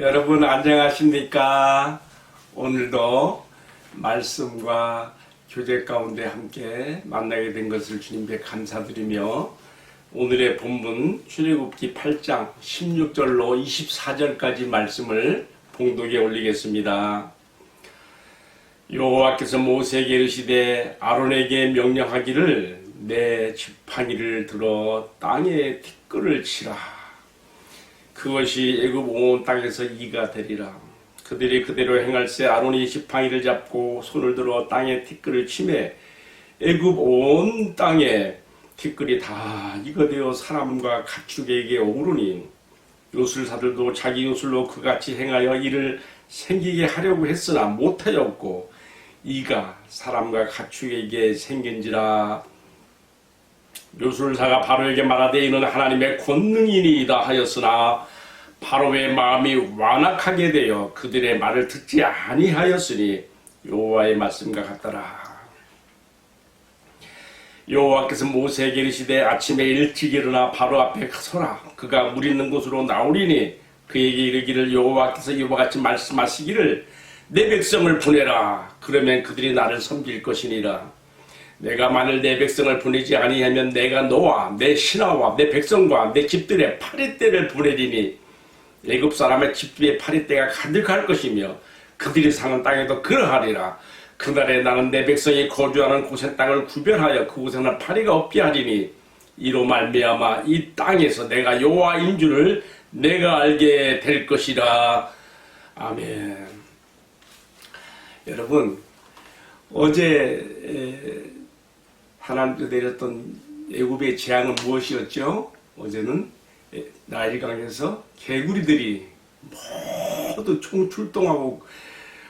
여러분 안녕하십니까? 오늘도 말씀과 교제 가운데 함께 만나게 된 것을 주님께 감사드리며 오늘의 본문 출애굽기 8장 16절로 24절까지 말씀을 봉독에 올리겠습니다. 여호와께서 모세에게 이르시되 아론에게 명령하기를 내 지팡이를 들어 땅에 티끌을 치라. 그것이 애굽 온 땅에서 이가 되리라. 그들이 그대로 행할세 아론이 지팡이를 잡고 손을 들어 땅에 티끌을 치매 애굽 온 땅에 티끌이 다 이가 되어 사람과 가축에게 오르니 요술사들도 자기 요술로 그같이 행하여 이를 생기게 하려고 했으나 못하였고 이가 사람과 가축에게 생긴지라. 요술사가 바로에게 말하되 이는 하나님의 권능이니이다 하였으나 바로의 마음이 완악하게 되어 그들의 말을 듣지 아니하였으니 여호와의 말씀과 같더라. 여호와께서 모세에게 이르시되 아침에 일찍 일어나 바로 앞에 서라. 그가 물 있는 곳으로 나오리니 그에게 이르기를 여호와께서 이와 같이 말씀하시기를 내 백성을 보내라. 그러면 그들이 나를 섬길 것이니라. 내가 만일 내 백성을 보내지 아니하면 내가 너와 내 신하와 내 백성과 내 집들의 파리떼를 보내리니 애굽 사람의 집들의 파리떼가 가득할 것이며 그들이 사는 땅에도 그러하리라. 그날에 나는 내 백성이 거주하는 곳의 땅을 구별하여 그곳에는 파리가 없게 하리니 이로 말미암아 이 땅에서 내가 여호와인 줄을 내가 알게 될 것이라. 아멘. 여러분, 어제 하나님께서 내렸던 애굽의 재앙은 무엇이었죠? 어제는 나일강에서 개구리들이 모두 총출동하고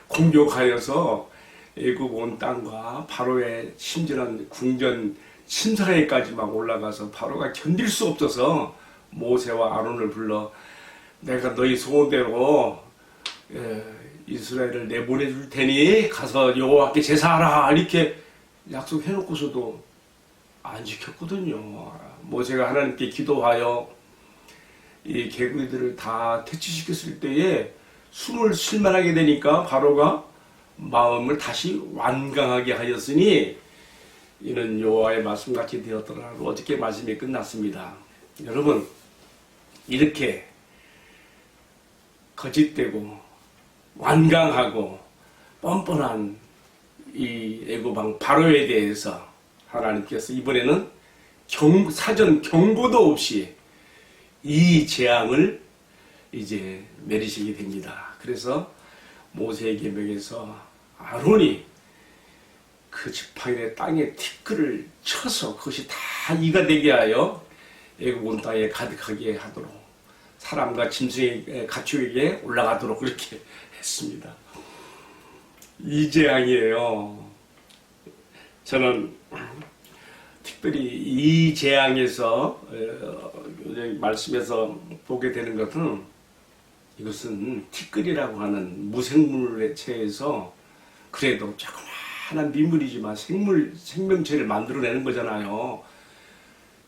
공격하여서 애굽 온 땅과 바로의 심지어는 궁전 심사에까지 막 올라가서 바로가 견딜 수 없어서 모세와 아론을 불러 내가 너희 소원대로 이스라엘을 내보내 줄 테니 가서 여호와께 제사하라 이렇게 약속해놓고서도 안 지켰거든요. 모세가 하나님께 기도하여 이 개구리들을 다 퇴치시켰을 때에 숨을 쉴만하게 되니까 바로가 마음을 다시 완강하게 하였으니 이는 여호와의 말씀같이 되었더라고 어저께 말씀이 끝났습니다. 여러분, 이렇게 거짓되고 완강하고 뻔뻔한 이 애굽 왕 바로에 대해서 하나님께서 이번에는 사전 경고도 없이 이 재앙을 이제 내리시게 됩니다. 그래서 모세의 계명에서 아론이 그 지팡이의 땅에 티끌을 쳐서 그것이 다 이가 되게 하여 애굽 온 땅에 가득하게 하도록 사람과 짐승의 가축에게 올라가도록 그렇게 했습니다. 이 재앙이에요. 저는 특별히 이 재앙에서 말씀에서 보게 되는 것은 이것은 티끌이라고 하는 무생물의 체에서 그래도 조그마한 민물이지만 생명체를 만들어내는 거잖아요.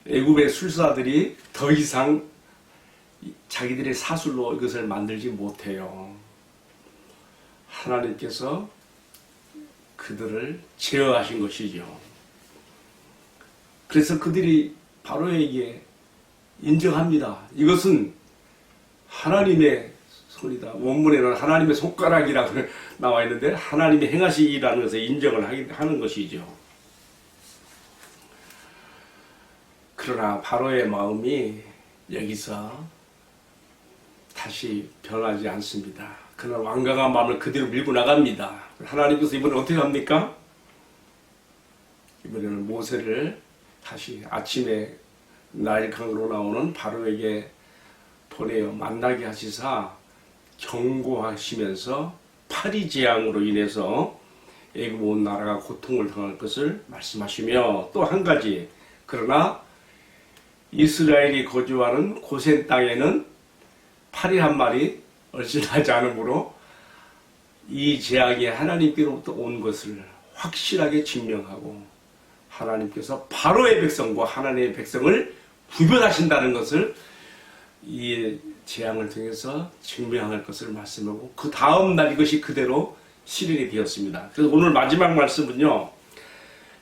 애굽의 술사들이 더 이상 자기들의 사술로 이것을 만들지 못해요. 하나님께서 그들을 제어하신 것이죠. 그래서 그들이 바로에게 인정합니다. 이것은 하나님의 손이다. 원문에는 하나님의 손가락이라고 나와 있는데 하나님의 행하시기라는 것을 인정을 하는 것이죠. 그러나 바로의 마음이 여기서 다시 변하지 않습니다. 그러나 완강한 마음을 그대로 밀고 나갑니다. 하나님께서 이번에 어떻게 합니까? 이번에는 모세를 다시 아침에 나일강으로 나오는 바로에게 보내어 만나게 하시사 경고하시면서 파리 재앙으로 인해서 애굽 온 나라가 고통을 당할 것을 말씀하시며 또 한 가지, 그러나 이스라엘이 거주하는 고센 땅에는 파리 한 마리 얼씬하지 않으므로 이 재앙이 하나님께로부터 온 것을 확실하게 증명하고 하나님께서 바로의 백성과 하나님의 백성을 구별하신다는 것을 이 재앙을 통해서 증명할 것을 말씀하고 그 다음 날 이것이 그대로 실현이 되었습니다. 그래서 오늘 마지막 말씀은요.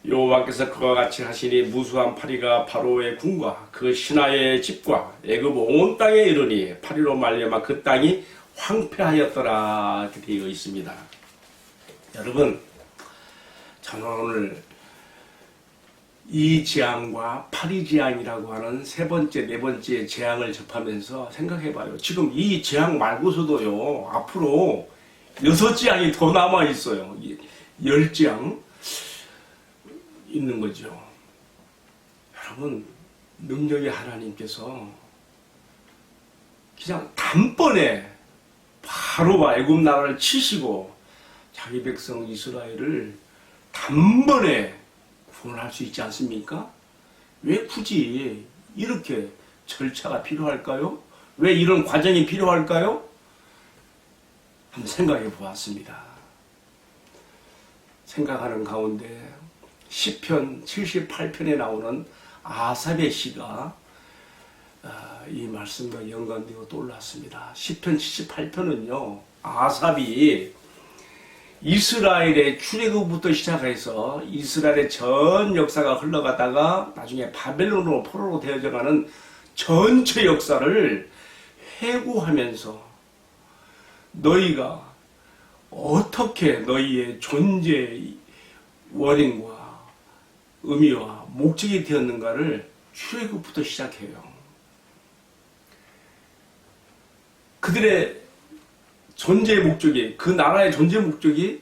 여호와께서 그와 같이 하시니 무수한 파리가 바로의 궁과 그 신하의 집과 애굽 온 땅에 이르니 파리로 말미암아 그 땅이 황폐하였더라 이렇게 되어 있습니다. 여러분, 저는 오늘 이 재앙과 파리 재앙이라고 하는 세 번째, 네 번째 재앙을 접하면서 생각해봐요. 지금 이 재앙 말고서도요, 앞으로 6재앙이 더 남아 있어요. 10재앙 있는 거죠. 여러분, 능력의 하나님께서 그냥 단번에 바로와 애굽 나라를 치시고 자기 백성 이스라엘을 단번에 구원할 수 있지 않습니까? 왜 굳이 이렇게 절차가 필요할까요? 왜 이런 과정이 필요할까요? 한번 생각해 보았습니다. 생각하는 가운데 시편 78편에 나오는 아삽의 시가 이 말씀과 연관되어 떠올랐습니다. 시편 78편은요, 아삽이 이스라엘의 출애굽부터 시작해서 이스라엘의 전 역사가 흘러가다가 나중에 바벨론으로 포로로 되어져가는 전체 역사를 회고하면서 너희가 어떻게 너희의 존재 원인과 의미와 목적이 되었는가를 출애굽부터 시작해요. 그들의 존재 목적이, 그 나라의 존재 목적이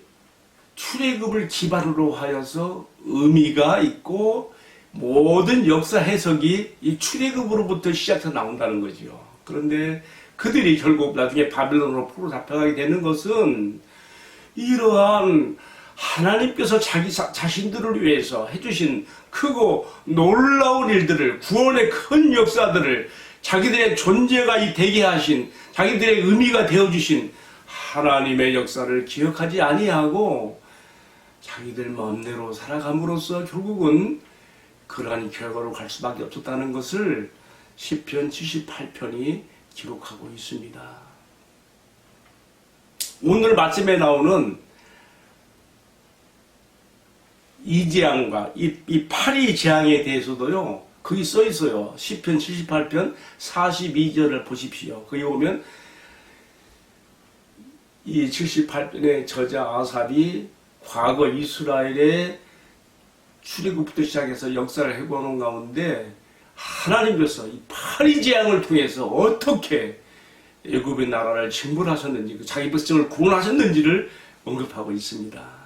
출애굽을 기반으로 하여서 의미가 있고 모든 역사 해석이 이 출애굽으로부터 시작해서 나온다는 거지요. 그런데 그들이 결국 나중에 바벨론으로 포로 잡혀가게 되는 것은 이러한 하나님께서 자신들을 위해서 해주신 크고 놀라운 일들을, 구원의 큰 역사들을 자기들의 존재가 되게 하신, 자기들의 의미가 되어주신 하나님의 역사를 기억하지 아니하고 자기들 마음대로 살아감으로써 결국은 그러한 결과로 갈 수밖에 없었다는 것을 시편 78편이 기록하고 있습니다. 오늘 말씀에 나오는 이 재앙과 이 파리 재앙에 대해서도요, 거기 써 있어요. 시편 78편 42절을 보십시오. 거기 보면 이 78편의 저자 아삽이 과거 이스라엘의 출애굽부터 시작해서 역사를 해보는 가운데 하나님께서 이 파리 재앙을 통해서 어떻게 애굽의 나라를 침몰하셨는지, 자기 백성을 구원하셨는지를 언급하고 있습니다.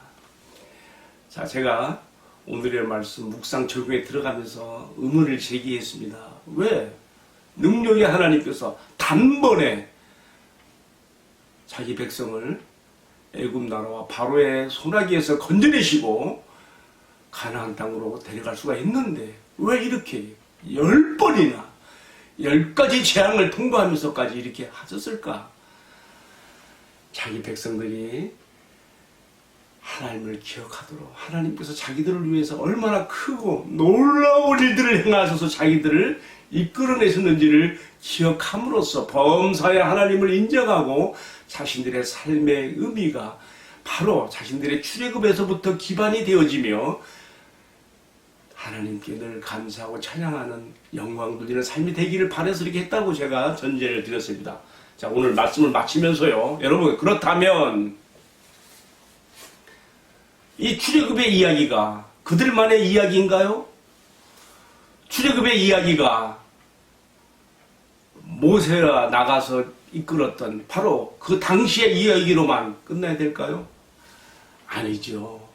자, 제가 오늘의 말씀 묵상 적용에 들어가면서 의문을 제기했습니다. 왜 능력의 하나님께서 단번에 자기 백성을 애굽 나라와 바로의 손아귀에서 건져내시고 가나안 땅으로 데려갈 수가 있는데 왜 이렇게 10번이나 10가지 재앙을 통과하면서까지 이렇게 하셨을까? 자기 백성들이 하나님을 기억하도록, 하나님께서 자기들을 위해서 얼마나 크고 놀라운 일들을 행하셔서 자기들을 이끌어내셨는지를 기억함으로써 범사의 하나님을 인정하고 자신들의 삶의 의미가 바로 자신들의 출애굽에서부터 기반이 되어지며 하나님께 늘 감사하고 찬양하는 영광 돌리는 삶이 되기를 바라서 이렇게 했다고 제가 전제를 드렸습니다. 자, 오늘 말씀을 마치면서요, 여러분, 그렇다면 이 출애굽의 이야기가 그들만의 이야기인가요? 출애굽의 이야기가 모세가 나가서 이끌었던 바로 그 당시의 이야기로만 끝나야 될까요? 아니죠.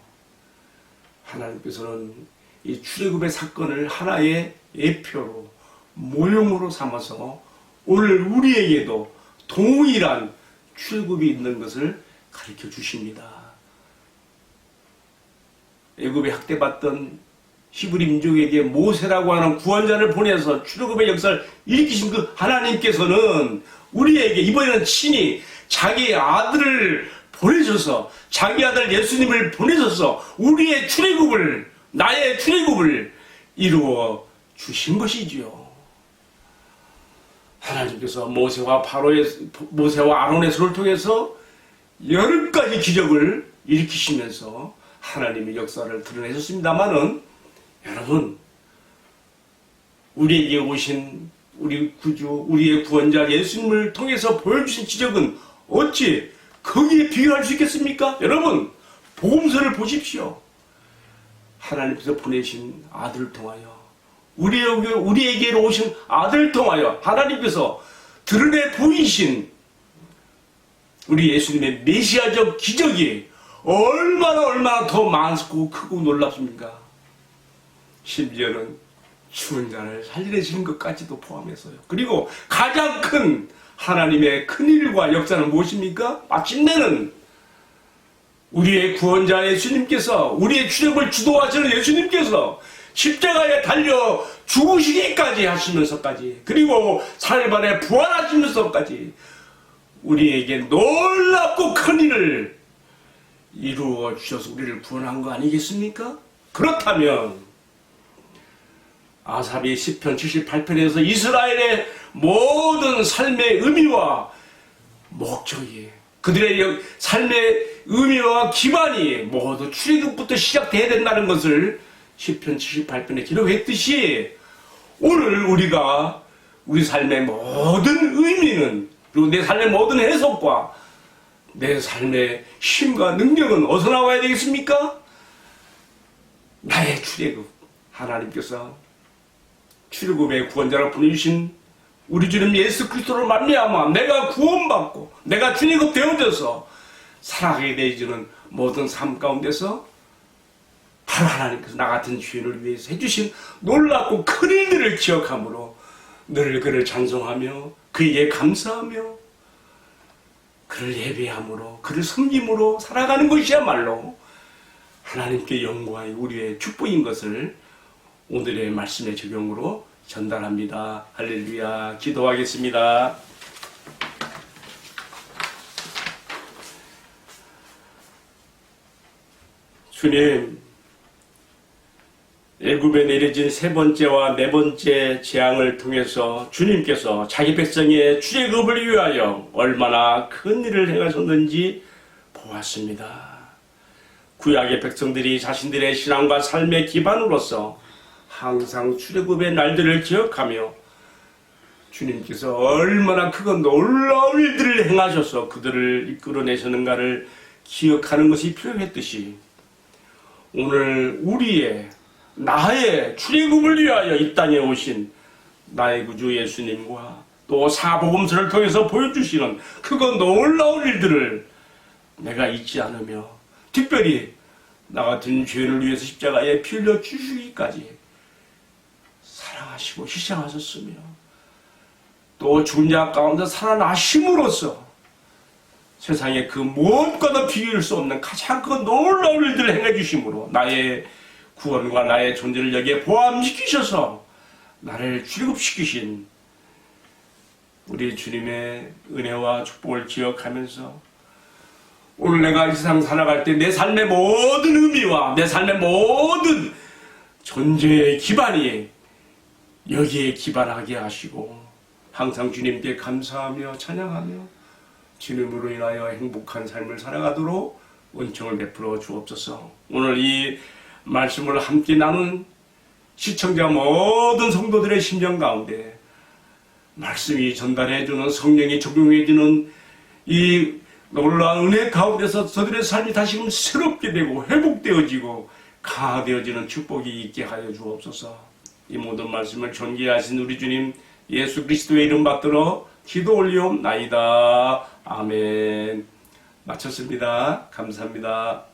하나님께서는 이 출애굽의 사건을 하나의 예표로, 모형으로 삼아서 오늘 우리에게도 동일한 출애굽이 있는 것을 가르쳐 주십니다. 애굽에 학대받던 히브리 민족에게 모세라고 하는 구원자를 보내서 출애굽의 역사를 일으키신 그 하나님께서는 우리에게 이번에는 친히 자기 아들을 보내셔서, 자기 아들 예수님을 보내셔서 우리의 출애굽을, 나의 출애굽을 이루어 주신 것이지요. 하나님께서 모세와 아론의 손을 통해서 여러 가지 기적을 일으키시면서 하나님의 역사를 드러내셨습니다마는, 여러분, 우리에게 오신 우리 구주, 우리의 구원자 예수님을 통해서 보여주신 기적은 어찌 거기에 비교할 수 있겠습니까? 여러분, 복음서를 보십시오. 하나님께서 보내신 아들을 통하여, 우리에게로 오신 아들을 통하여 하나님께서 드러내 보이신 우리 예수님의 메시아적 기적이 얼마나 더 많고 크고 놀랍습니까? 심지어는 죽은 자를 살리시는 것까지도 포함해서요. 그리고 가장 큰 하나님의 큰 일과 역사는 무엇입니까? 마침내는 우리의 구원자 예수님께서, 우리의 출애굽을 주도하시는 예수님께서 십자가에 달려 죽으시기까지 하시면서까지, 그리고 사흘만에 부활하시면서까지 우리에게 놀랍고 큰 일을 이루어 주셔서 우리를 구원한 거 아니겠습니까? 그렇다면 아삽이 시편 78편에서 이스라엘의 모든 삶의 의미와 목적이, 그들의 삶의 의미와 기반이 모두 출애굽부터 시작돼야 된다는 것을 시편 78편에 기록했듯이, 오늘 우리가 우리 삶의 모든 의미는, 그리고 내 삶의 모든 해석과 내 삶의 힘과 능력은 어디서 나와야 되겠습니까? 나의 출애굽, 하나님께서 출애굽의 구원자로 보내주신 우리 주님 예수 그리스도를 말미암아 내가 구원받고 내가 출애굽 되어져서 살아가게 되어지는 모든 삶 가운데서 바로 하나님께서 나 같은 죄인을 위해서 해주신 놀랍고 큰 일들을 기억함으로 늘 그를 찬송하며 그에게 감사하며 그를 예배함으로 그를 섬김으로 살아가는 것이야말로 하나님께 영광이 우리의 축복인 것을 오늘의 말씀의 적용으로 전달합니다. 할렐루야. 기도하겠습니다. 주님, 애굽에 내려진 세 번째와 네 번째 재앙을 통해서 주님께서 자기 백성의 출애굽을 위하여 얼마나 큰 일을 행하셨는지 보았습니다. 구약의 백성들이 자신들의 신앙과 삶의 기반으로서 항상 출애굽의 날들을 기억하며 주님께서 얼마나 크고 놀라운 일들을 행하셔서 그들을 이끌어내셨는가를 기억하는 것이 필요했듯이, 오늘 나의 출애굽을 위하여 이 땅에 오신 나의 구주 예수님과 또 사복음서를 통해서 보여주시는 그거 놀라운 일들을 내가 잊지 않으며, 특별히 나 같은 죄인을 위해서 십자가에 피 흘려 주시기까지 사랑하시고 희생하셨으며, 또 죽은 자 가운데 살아나심으로써 세상에 그 무엇과도 비교할 수 없는 가장 큰 놀라운 일들을 행해 주심으로 나의 구원과 나의 존재를 여기에 포함시키셔서 나를 출애굽시키신 우리 주님의 은혜와 축복을 기억하면서 오늘 내가 이 세상 살아갈 때 내 삶의 모든 의미와 내 삶의 모든 존재의 기반이 여기에 기반하게 하시고 항상 주님께 감사하며 찬양하며 주님으로 인하여 행복한 삶을 살아가도록 은총을 베풀어 주옵소서. 오늘 이 말씀을 함께 나눈 시청자 모든 성도들의 심령 가운데 말씀이 전달해주는, 성령이 적용해주는 이 놀라운 은혜 가운데서 저들의 삶이 다시금 새롭게 되고 회복되어지고 강화되어지는 축복이 있게 하여 주옵소서. 이 모든 말씀을 존귀하신 우리 주님 예수 그리스도의 이름 받들어 기도 올리옵나이다. 아멘. 마쳤습니다. 감사합니다.